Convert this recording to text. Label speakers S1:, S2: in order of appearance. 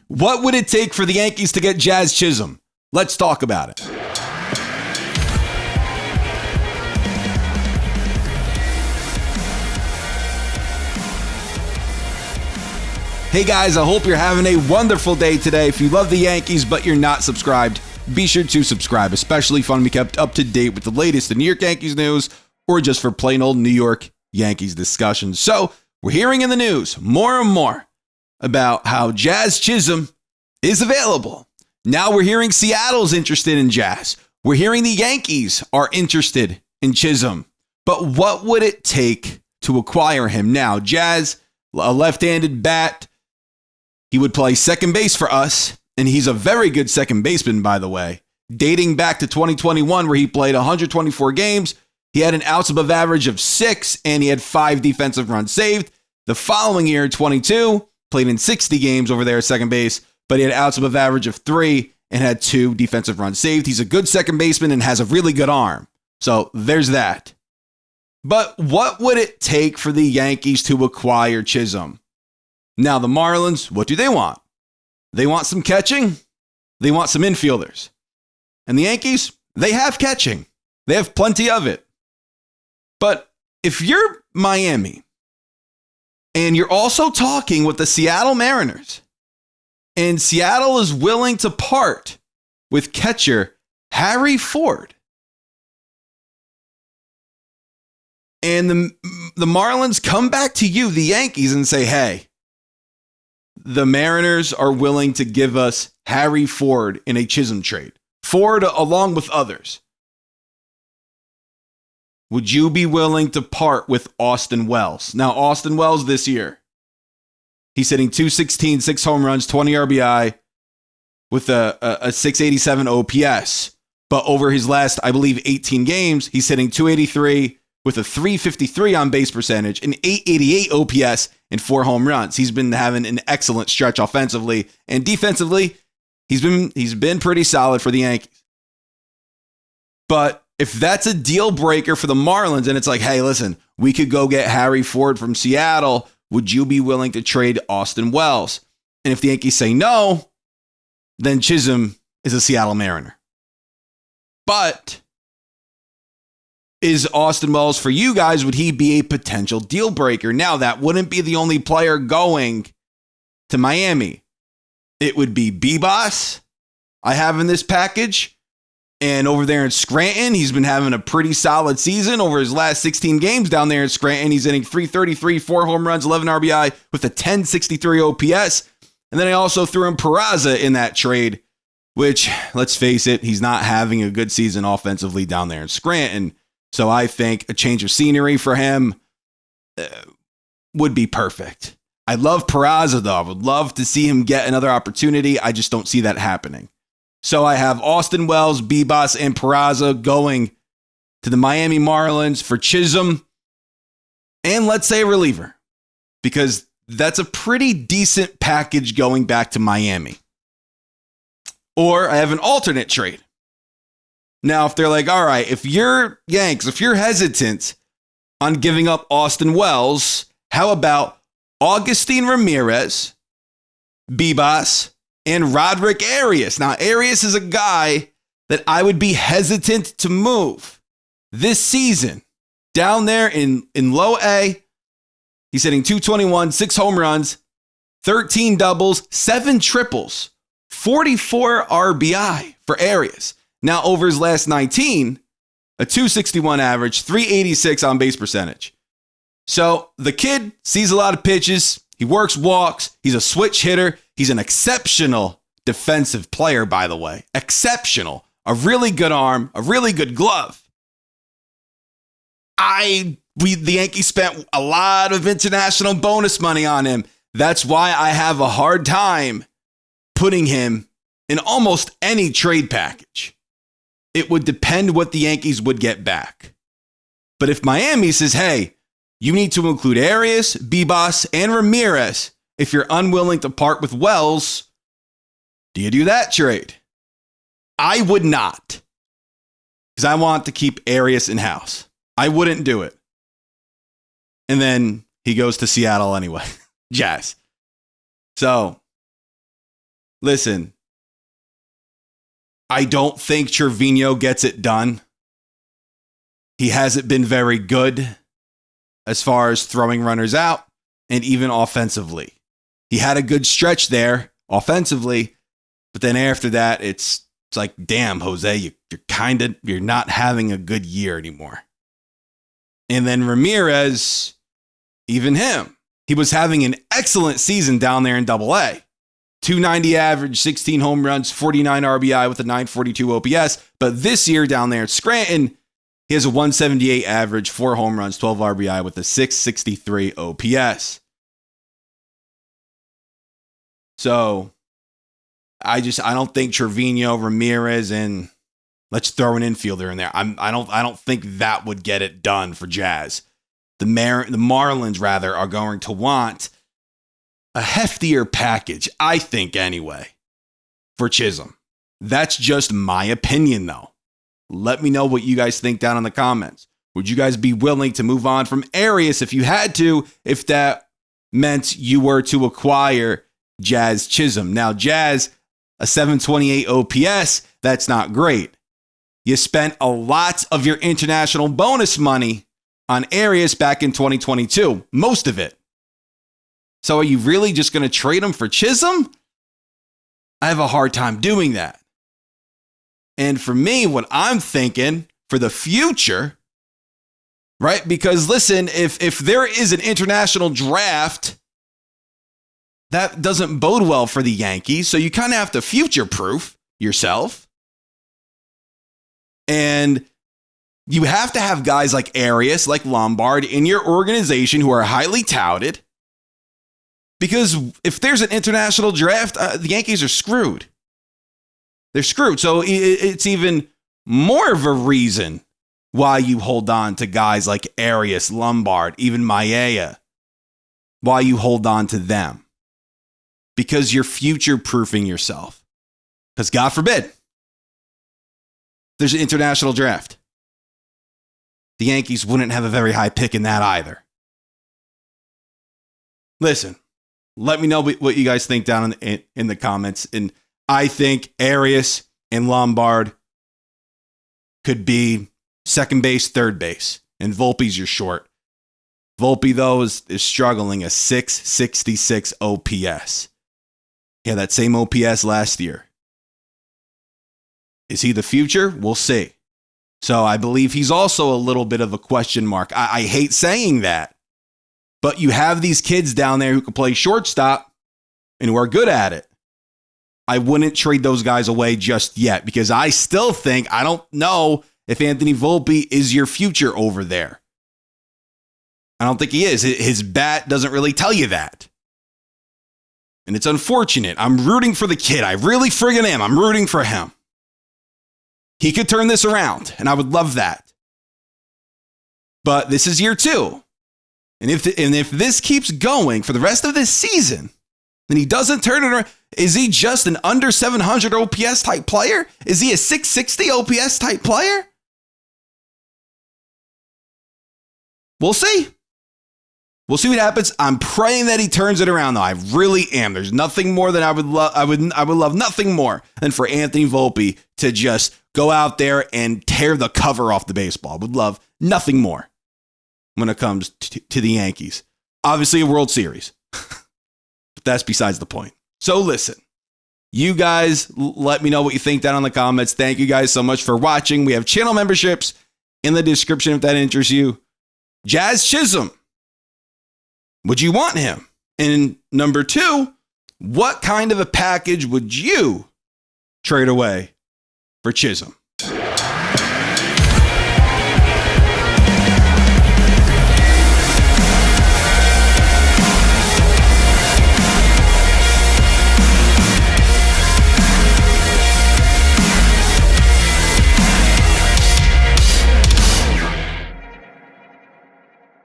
S1: What would it take for the Yankees to get Jazz Chisholm? Let's talk about it. Hey guys, I hope you're having a wonderful day today. If you love the Yankees but you're not subscribed, be sure to subscribe, especially if you want to be kept up to date with the latest in New York Yankees news or just for plain old New York Yankees discussions. So, we're hearing in the news more and more about how Jazz Chisholm is available. Now we're hearing Seattle's interested in Jazz. We're hearing the Yankees are interested in Chisholm. But what would it take to acquire him? Now, Jazz, a left-handed bat, he would play second base for us, and he's a very good second baseman, by the way. Dating back to 2021, where he played 124 games, he had an outs above average of 6, and he had 5 defensive runs saved. The following year, 22, played in 60 games over there at second base, but he had outs above average of 3 and had 2 defensive runs saved. He's a good second baseman and has a really good arm. So there's that. But what would it take for the Yankees to acquire Chisholm? Now, the Marlins, what do they want? They want some catching. They want some infielders. And the Yankees, they have catching. They have plenty of it. But if you're Miami and you're also talking with the Seattle Mariners, and Seattle is willing to part with catcher Harry Ford, and the Marlins come back to you, the Yankees, and say, hey, the Mariners are willing to give us Harry Ford in a Chisholm trade. Ford along with others. Would you be willing to part with Austin Wells? Now, Austin Wells this year, he's hitting .216, 6 home runs, 20 RBI with a .687 OPS. But over his last, I believe, 18 games, he's hitting .283 with a .353 on base percentage, an .888 OPS, and 4 home runs. He's been having an excellent stretch offensively, and defensively, he's been pretty solid for the Yankees. But if that's a deal breaker for the Marlins, and it's like, hey, listen, we could go get Harry Ford from Seattle, would you be willing to trade Austin Wells? And if the Yankees say no, then Chisholm is a Seattle Mariner. But is Austin Wells for you guys, would he be a potential deal breaker? Now, that wouldn't be the only player going to Miami. It would be Bebas I have in this package. And over there in Scranton, he's been having a pretty solid season over his last 16 games down there in Scranton. He's hitting .333, 4 home runs, 11 RBI with a .1063 OPS. And then I also threw in Peraza in that trade, which, let's face it, he's not having a good season offensively down there in Scranton. So I think a change of scenery for him would be perfect. I love Peraza, though. I would love to see him get another opportunity. I just don't see that happening. So I have Austin Wells, Bebas, and Peraza going to the Miami Marlins for Chisholm and let's say a reliever, because that's a pretty decent package going back to Miami. Or I have an alternate trade. Now, if they're like, all right, if you're Yanks, if you're hesitant on giving up Austin Wells, how about Augustin Ramirez, Bebas, and Roderick Arias? Now, Arias is a guy that I would be hesitant to move this season. Down there in low A, he's hitting .221, 6 home runs, 13 doubles, 7 triples, 44 RBI for Arias. Now, over his last 19, a .261 average, .386 on base percentage. So the kid sees a lot of pitches. He works walks. He's a switch hitter. He's an exceptional defensive player, by the way. Exceptional. A really good arm, a really good glove. The Yankees spent a lot of international bonus money on him. That's why I have a hard time putting him in almost any trade package. It would depend what the Yankees would get back. But if Miami says, hey, you need to include Arias, Bebas, and Ramirez if you're unwilling to part with Wells, do you do that trade? I would not, because I want to keep Arias in-house. I wouldn't do it. And then he goes to Seattle anyway. Jazz. So Listen, I don't think Trevino gets it done. He hasn't been very good as far as throwing runners out and even offensively. He had a good stretch there offensively, but then after that, it's like, damn, Jose, you're not having a good year anymore. And then Ramirez, even him, he was having an excellent season down there in Double-A. 290 average, 16 home runs, 49 RBI with a 942 OPS. But this year down there at Scranton, he has a 178 average, 4 home runs, 12 RBI with a 663 OPS. So I don't think Trevino, Ramirez, and let's throw an infielder in there. I don't think that would get it done for Jazz. The Marlins rather are going to want a heftier package, I think anyway, for Chisholm. That's just my opinion though. Let me know what you guys think down in the comments. Would you guys be willing to move on from Arias if you had to, if that meant you were to acquire Jazz Chisholm? Now, Jazz, a 728 OPS, that's not great. You spent a lot of your international bonus money on Arias back in 2022, most of it. So are you really just going to trade him for Chisholm? I have a hard time doing that. And for me, what I'm thinking for the future, right? Because listen, if there is an international draft, that doesn't bode well for the Yankees. So you kind of have to future-proof yourself. And you have to have guys like Arias, like Lombard in your organization who are highly touted. Because if there's an international draft, the Yankees are screwed. They're screwed. So it's even more of a reason why you hold on to guys like Arias, Lombard, even Maeda. Why you hold on to them. Because you're future-proofing yourself. Because God forbid, there's an international draft. The Yankees wouldn't have a very high pick in that either. Listen, let me know what you guys think down in the comments. And I think Arias and Lombard could be second base, third base. And Volpe's your short. Volpe, though, is struggling a 666 OPS. Yeah, that same OPS last year. Is he the future? We'll see. So I believe he's also a little bit of a question mark. I hate saying that. But you have these kids down there who can play shortstop and who are good at it. I wouldn't trade those guys away just yet because I still think, I don't know if Anthony Volpe is your future over there. I don't think he is. His bat doesn't really tell you that. And it's unfortunate. I'm rooting for the kid. I really friggin' am. I'm rooting for him. He could turn this around, and I would love that. But this is year 2. And if this keeps going for the rest of this season, then he doesn't turn it around. Is he just an under 700 OPS type player? Is he a 660 OPS type player? We'll see. We'll see what happens. I'm praying that he turns it around, though. I really am. There's nothing more that I would love. I would love nothing more than for Anthony Volpe to just go out there and tear the cover off the baseball. I would love nothing more when it comes to the Yankees. Obviously, a World Series. But that's besides the point. So listen, you guys let me know what you think down in the comments. Thank you guys so much for watching. We have channel memberships in the description if that interests you. Jazz Chisholm. Would you want him? And number 2, what kind of a package would you trade away for Chisholm?